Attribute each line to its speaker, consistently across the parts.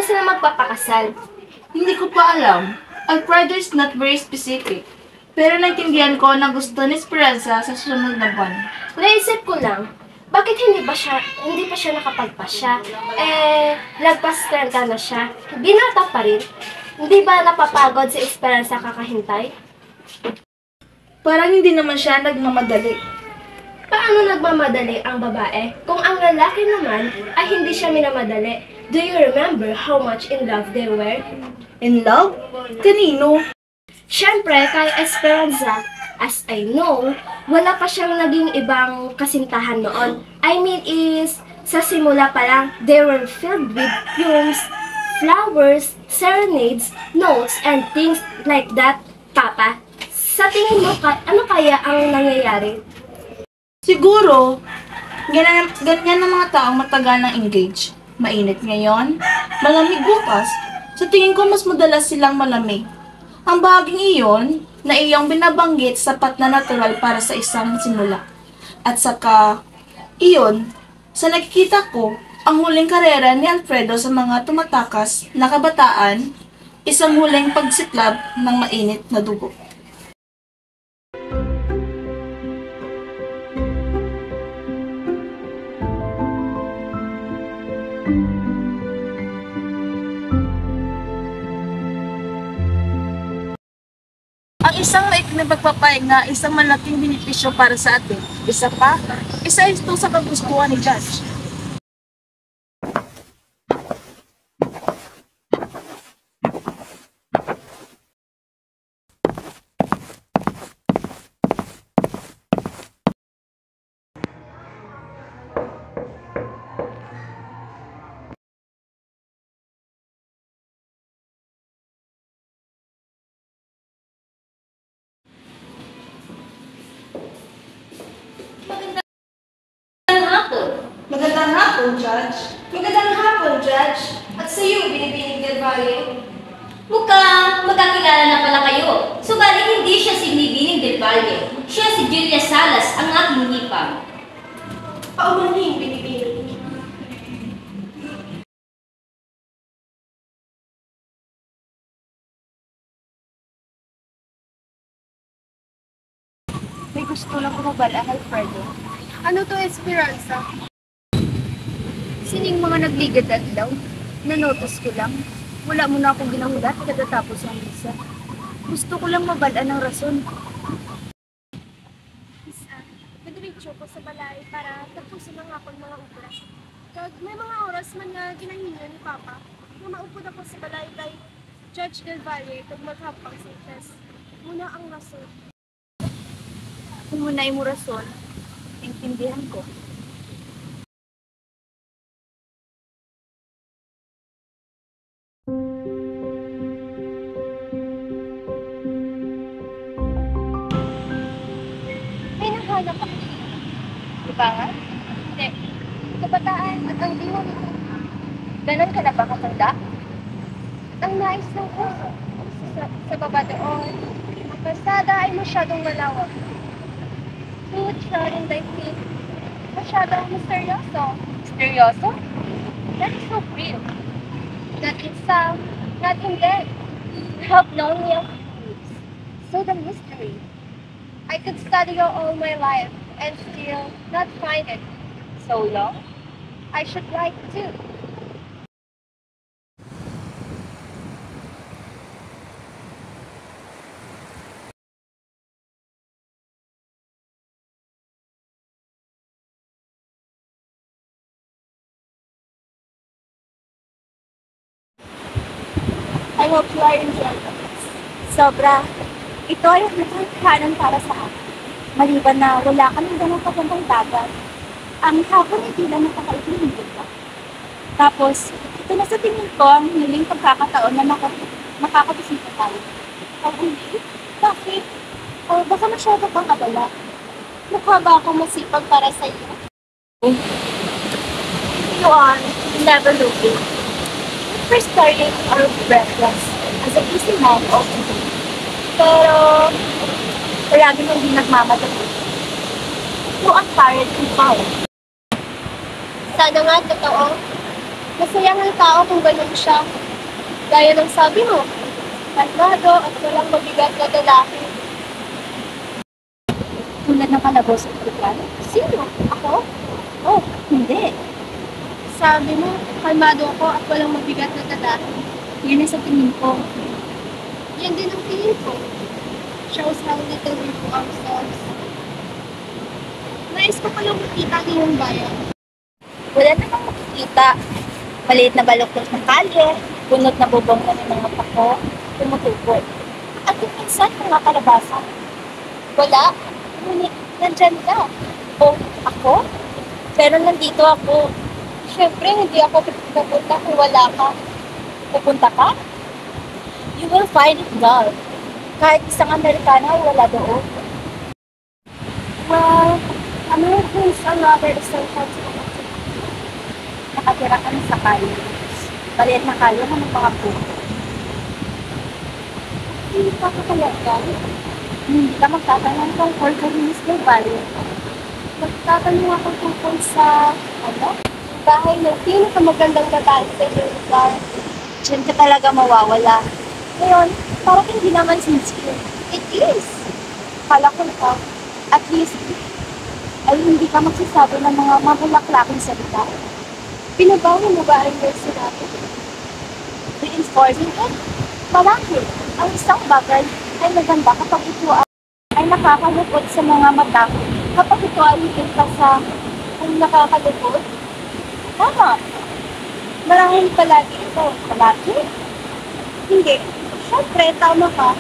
Speaker 1: sila magpapakasal?
Speaker 2: Hindi ko pa alam. Alfredo is not very specific. Pero naintindihan ko na gusto ni Esperanza sa susunod na buwan.
Speaker 1: Naisip ko lang, bakit hindi pa siya nakapagpasya? Lagpas 30 na siya. Binata pa rin. Hindi ba napapagod si Esperanza kakahintay?
Speaker 2: Parang hindi naman siya nagmamadali.
Speaker 1: Paano nagmamadali ang babae kung ang lalaki naman ay hindi siya minamadali? Do you remember how much in love they were?
Speaker 2: In love? Kanino?
Speaker 1: Siyempre, kay Esperanza, as I know, wala pa siyang naging ibang kasintahan noon. I mean is, sa simula pa lang, they were filled with fumes, flowers, serenades, notes, and things like that, Papa. Sa tingin mo, ano kaya ang nangyayari?
Speaker 2: Siguro, ganyan ang mga taong matagal ng engage. Mainit ngayon, malamig bukas. Sa tingin ko, mas madalas silang malamig. Ang bahaging iyon na iyong binabanggit sapat na natural para sa isang simula. At saka, iyon, sa nakikita ko, ang huling karera ni Alfredo sa mga tumatakas na kabataan, isang huling pagsiklab ng mainit na dugo. Ang isang maikling pagpapahinga, isang malaking benepisyo para sa atin. Isa ito sa kagustuhan ni Judge. Magandang hapon, Judge.
Speaker 1: Magandang hapon, Judge. At sa iyo, Binibining del Valle.
Speaker 3: Mukhang magkakilala na pala kayo. Subalit hindi siya si Binibining del Valle. Siya si Julia Salas, ang aking hipag.
Speaker 1: Paumaning, Binibining.
Speaker 2: May gusto lang kumabala, Alfredo.
Speaker 4: Ano to, Esperanza? Sining mga nagligad daw? Nanotice ko lang. Wala mo na akong ginahulat katatapos ang visa. Gusto ko lang mabalaan ng rason.
Speaker 1: Nagdiretso ko sa balay para tapusin ang akong mga obra. Kag may mga oras man nga ginahinga ni Papa na maupod ako sa balay kay Judge Del Valle kag maghapang sa test. Muna ang rason.
Speaker 4: Kung muna mo rason, intindihan ko.
Speaker 1: May nahanap ako. Di ba nga? Hindi. Kabataan at ang diwa nito. Ganon ka na ba katanda? At ang nais ng puso sa baba doon, ang kalsada ay masyadong malawak. Food shot in thy feet. Masyadong misteryoso. Misteryoso? That is so real. Not in sound, not in death. You have known me of years. So the mystery. I could study you all my life and still not find it. So long? I should like to.
Speaker 4: I hope you are enjoying this. Sobra. Ito ay nakakahanan para sa akin. Maliban na wala kaming ganang papuntang dagat, ang hapon ay tila nakakaipin, di ba? Tapos, ito na sa tingin ko ang huling pagkakataon na makakabisita tayo. Ang hindi? Bakit? O baka masyado kang abala? Mukha ba akong masipag para sa iyo? You are never looking. First starting or breathless as a busy man of today. Pero, palagi mo hindi nagmamadali. You are tired and foul.
Speaker 1: Sana nga totoo. Masaya ng tao kung ganun siya. Gaya ng sabi mo, kalmado at walang mabigat na lalaki.
Speaker 4: Tulad ng kalabos at lugar.
Speaker 1: Sino? Ako?
Speaker 4: Oh, hindi.
Speaker 1: Sabi mo, kalmado ako at walang mabigat na lalaki.
Speaker 4: Yan ang sa tingin ko.
Speaker 1: Yan din ang tingin ko. Shows how little we know ourselves. Nais ko palang makita ang iyong bayan.
Speaker 4: Wala namang makikita. Maliit na baluktot ng kalye, bunot na bubong na ng mga pako, tumutubo. At kung minsan, mga kalabasa.
Speaker 1: Wala.
Speaker 4: Ngunit, nandyan ka. O, ako? Pero nandito ako.
Speaker 1: Siyempre, hindi ako pupunta kung wala ka.
Speaker 4: Pupunta ka? You will find it dull. Kahit isang Amerikana, wala doon.
Speaker 1: Well, Americans are rather essential to the country.
Speaker 4: Nakatira kami sa kalye. Maliit na kalye ng mga puno.
Speaker 1: Hindi pa ka talaga.
Speaker 4: Hindi ka magtatanong tungkol kay Mr. Valley.
Speaker 1: Magtatanong ako tungkol sa, bahay ng pinakamagandang babae sa iyong lugar.
Speaker 4: Diyan ka talaga mawawala.
Speaker 1: Ngayon, parang hindi naman sincere. It is. Kala ko na,
Speaker 4: At least, ay hindi ka magsasabi ng mga mabulaklaking salita.
Speaker 1: pinabawi mo ba ang iyong sinabi?
Speaker 4: Reinforcing it? Marahil, ang isang bagay ay maganda kapag ito ay nakakalupot sa mga mata. Kapag ito ay higit pa sa kung nakakalupot, tama.
Speaker 1: Marahil palagi ito.
Speaker 4: Palagi.
Speaker 1: Hindi. Siyempre, tama ka.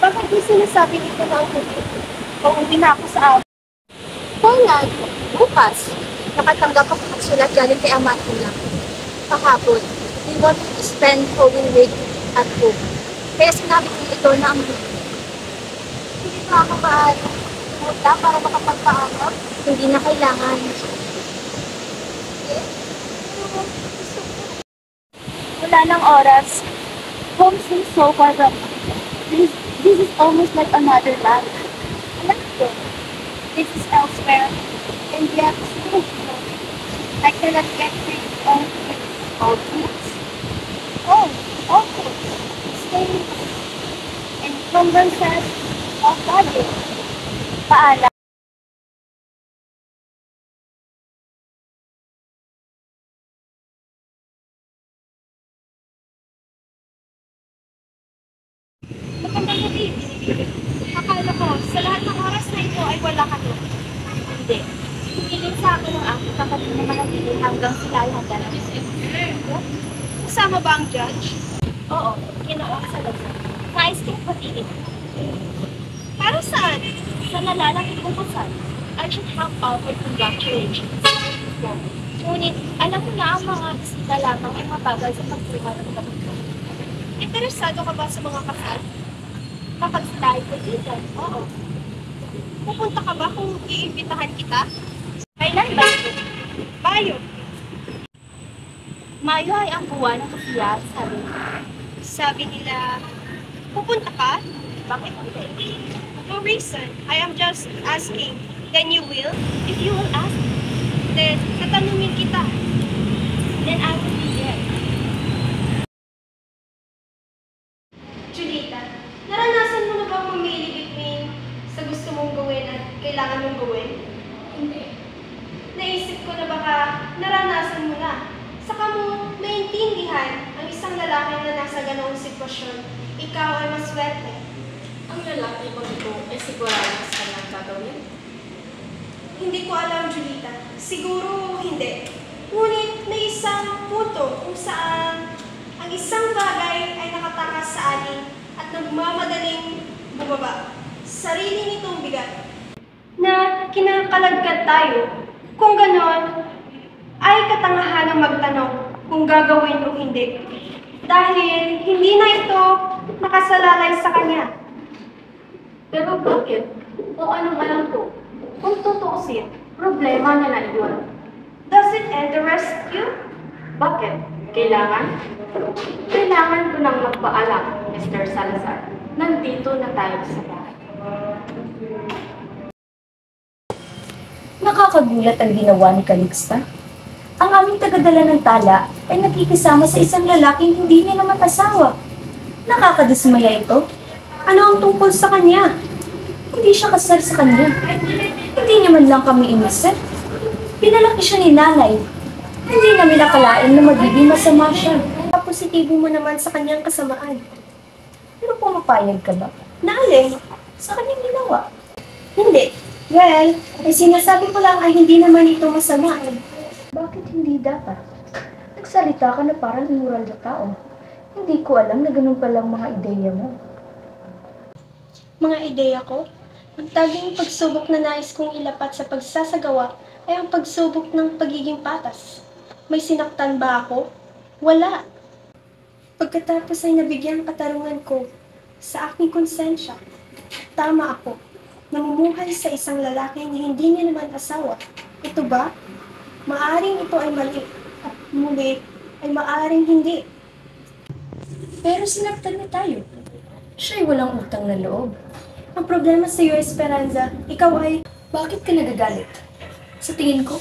Speaker 1: Bakit di sinasabi dito na ang hindi?
Speaker 4: Pauwi na ako sa amin.
Speaker 1: Kailan? Bukas. Nakatanggap ako ng sulat galing kay Ama at Ina. Kahapon. We want to spend Holy Week at home. Kaya sinabi ko ito na ang hindi pa ako maaari pumunta para makapagpaalam. Hindi na kailangan.
Speaker 4: Wala ng oras. Home seems so far from this is almost like another life. Alam ko, this is elsewhere.
Speaker 1: And yet, still, I cannot get rid of
Speaker 4: All things.
Speaker 1: all things. Stains and encumbrances of body.
Speaker 4: Paalam.
Speaker 1: Magandang gabi. Akala ko, sa lahat ng oras na ito ay wala ka doon.
Speaker 4: Hindi. Hiling sa akin ng aking kapatid na manatili hanggang sila ay handa na.
Speaker 1: Kasama ba ang judge?
Speaker 4: Oo, ginoon sa lahat. Nais kong patigil.
Speaker 1: Para saan?
Speaker 4: Sa nalalaki kong kasal, I should have offered congratulations. Ngunit, alam mo na ang mga bisita lamang ay mabagal sa pagkuha ng kapatid.
Speaker 1: Interesado ka ba sa mga kasal?
Speaker 4: Kapag tayo kaibigan, oo.
Speaker 1: Pupunta ka ba kung iimbitahan kita?
Speaker 4: Kailan ba ito?
Speaker 1: Bayo.
Speaker 4: Mayo ay ang buwan ng kasiyahan sa amin.
Speaker 1: Sabi nila, pupunta ka?
Speaker 4: Bakit hindi?
Speaker 1: No reason. I am just asking. Then you will?
Speaker 4: If you will ask,
Speaker 1: Then, tatanungin kita.
Speaker 4: then I will be there.
Speaker 1: Julita, naranasan mo na bang mamili between sa gusto mong gawin at kailangan mong gawin?
Speaker 4: Hindi.
Speaker 1: Naisip ko na baka naranasan mo na. Saka mo maintindihan ang isang lalaki na nasa ganoong sitwasyon. Ikaw ay maswerte.
Speaker 5: Ang lalaki bang ito ay sigurado sa kanyang gagawin?
Speaker 1: Hindi ko alam, Julita. Siguro hindi. Ngunit may isang punto kung saan ang isang bagay ay nakatakas sa atin at nagmamadaling bumaba. Sarili nitong bigat. Na kinakalagkat tayo. Kung ganon, ay katangahan ang magtanong kung gagawin o hindi. Dahil hindi na ito nakasalalay sa kanya.
Speaker 5: Pero bakit? O anong alam ko? Kung tutuusin, problema niya na iyon.
Speaker 1: Does it interest you?
Speaker 5: Bakit? Kailangan? Kailangan ko nang magpaalam, Mr. Salazar. Nandito na tayo sa bahay.
Speaker 3: Nakakagulat ang ginawa ni Calixta.
Speaker 4: Ang aming tagadala ng tala ay nakikisama sa isang lalaking hindi niya naman asawa. Nakakadismaya ito. Ano ang tungkol sa kanya? Hindi siya kasal sa kanya. Hindi niya man lang kami inisip. Pinalaki siya ni nanay. Hindi namin akalain na magiging masama siya. Positibo mo naman sa kanyang kasamaan. Pero pumapayag ka ba? Naalin, sa kanyang ginawa. Hindi. Well, ay sinasabi ko lang ay hindi naman ito masama. Bakit hindi dapat? Nagsalita ka na parang moral na tao. Hindi ko alam na ganun palang mga ideya mo. Mga ideya ko? Ang taging pagsubok na nais kong ilapat sa pagsasagawa ay ang pagsubok ng pagiging patas. May sinaktan ba ako? Wala. Pagkatapos ay nabigyan ang katarungan ko sa aking konsensya. Tama ako. Namumuhay sa isang lalaki na hindi niya naman asawa. Ito ba? Maaring ito ay mali. At muli ay maaring hindi. Pero sinaktan na tayo. Siya'y walang utang na loob. Ang problema sa iyo, Esperanza, ikaw ay... Bakit ka nagagalit? Sa tingin ko,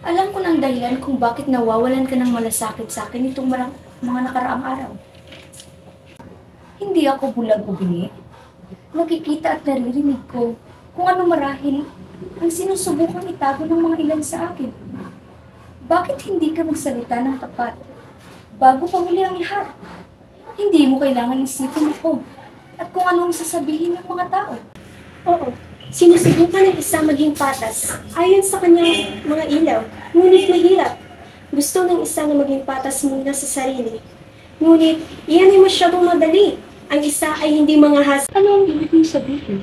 Speaker 4: alam ko ng dahilan kung bakit nawawalan ka ng malasakit sa akin itong mga nakaraang araw. Hindi ako bulag o bingi. Nakikita at naririnig ko kung ano marahil ang sinusubukang itago ng mga ilan sa akin. Bakit hindi ka magsalita ng tapat? Bago pa huli ang lahat. Hindi mo kailangan isipin ako at kung anong sasabihin ng mga tao. Oo, sinusubukan ng isa maging patas ayon sa kanyang mga ilaw. Ngunit mahirap. Gusto ng isa na maging patas muna sa sarili. Ngunit, iyan ay masyadong madali. Ang isa ay hindi mangahas. Ano ang ibig mong sabihin?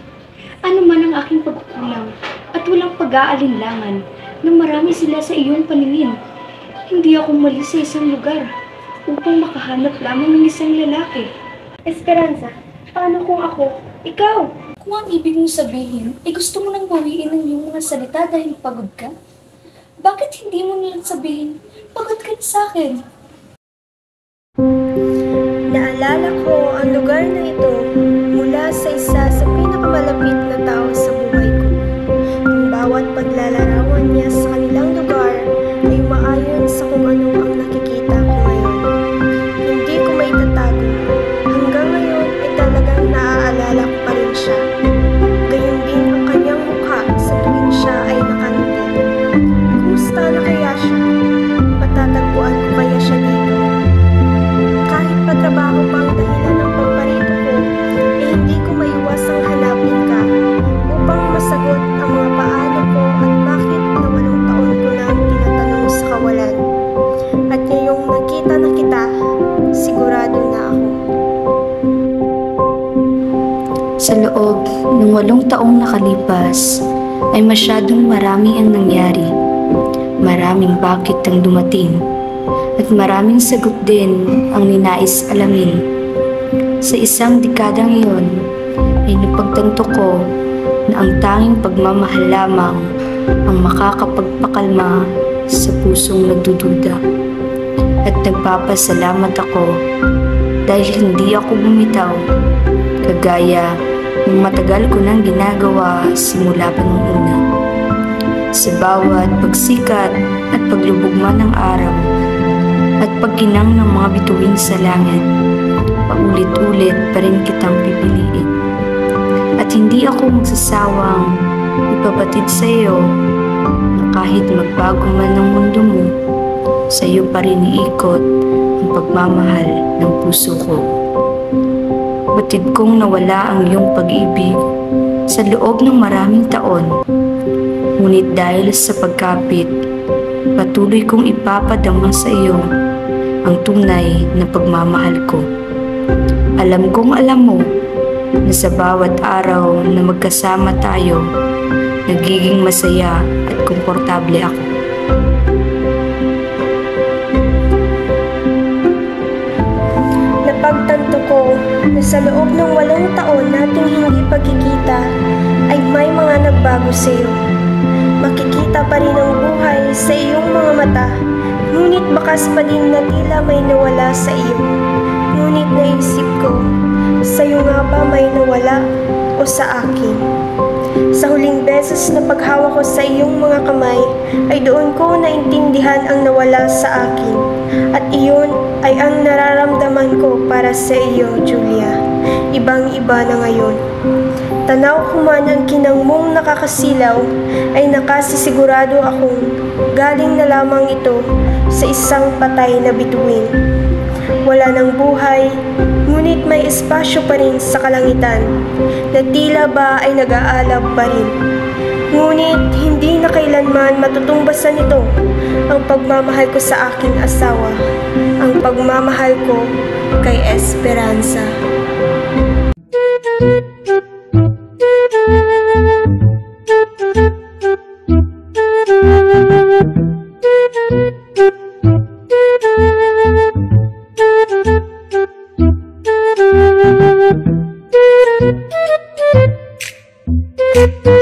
Speaker 4: Ano man ang aking pagkukulang at walang pag-aalinlangan na marami sila sa iyong paningin. Hindi ako mali sa isang lugar upang makahanap lamang ng isang lalaki. Esperanza, paano kung ako? Ikaw! Kung ang ibig mong sabihin, gusto mo nang bawiin ang iyong mga salita dahil pagod ka? Bakit hindi mo nilang sabihin, pagod ka na sa akin? Naalala ko ang lugar na ito mula sa isa sa pinakamalapit na tao sa buhay ko. Ang bawat paglalarawan niya sa kanilang lugar ay maayon sa kung ano ang nakikita ko ngayon. Hindi ko maitatago. Hanggang ngayon ay talagang naaalala ko pa rin siya. Gayun din ang kanyang mukha sa tuwing siya ay nakangiti. Kumusta na kaya siya? Matatagpuan ko kaya siya dito? Kahit patrabaho pa ang dahilan ng pagparito ko, hindi ko maiwasang hanapin ka upang masagot ang mga paano ko at bakit na 8 taon ko na tinatanong sa kawalan. At ngayong nakita na kita, sigurado na ako.
Speaker 6: Sa loob ng 8 taong nakalipas, ay masyadong marami ang nangyari. Maraming bakit ang dumating. At maraming sagot din ang ninais alamin. Sa isang dekadang iyon, ay napagtanto ko na ang tanging pagmamahal lamang ang makakapagpakalma sa pusong nagdududa. At nagpapasalamat ako dahil hindi ako bumitaw, kagaya ng matagal ko nang ginagawa simula pa nung una. Sa bawat pagsikat at paglubog man ng araw, at pagkinang ng mga bituin sa langit, paulit-ulit pa rin kitang pipiliin. At hindi ako magsasawang ipabatid sa iyo na kahit magbago man ang mundo mo, sa iyo pa rin iikot ang pagmamahal ng puso ko. Batid kong nawala ang iyong pag-ibig sa loob ng maraming taon, ngunit dahil sa pagkapit, patuloy kong ipapadama sa iyo ang tunay na pagmamahal ko. Alam kong alam mo na sa bawat araw na magkasama tayo, nagiging masaya at komportable ako.
Speaker 4: Napagtanto ko na sa loob ng 8 taon nating hindi pagkikita ay may mga nagbago sa iyo. Makikita pa rin ang buhay sa iyong mga mata, ngunit bakas pa din na tila may nawala sa iyo. Ngunit naisip ko, sa iyo nga ba may nawala o sa akin?
Speaker 7: Sa huling beses na paghawak ko sa iyong mga kamay, ay doon ko naintindihan ang nawala sa akin. At iyon ay ang nararamdaman ko para sa iyo, Julia. Ibang-iba na ngayon. Tanaw ko man ang kinang mong nakakasilaw, ay nakasisigurado akong galing na lamang ito sa isang patay na bituin. Wala ng buhay, ngunit may espasyo pa rin sa kalangitan, na tila ba ay nag-aalab pa rin. Ngunit hindi na kailanman matutumbasan ito ang pagmamahal ko sa aking asawa, ang pagmamahal ko kay Esperanza.
Speaker 6: Thank you.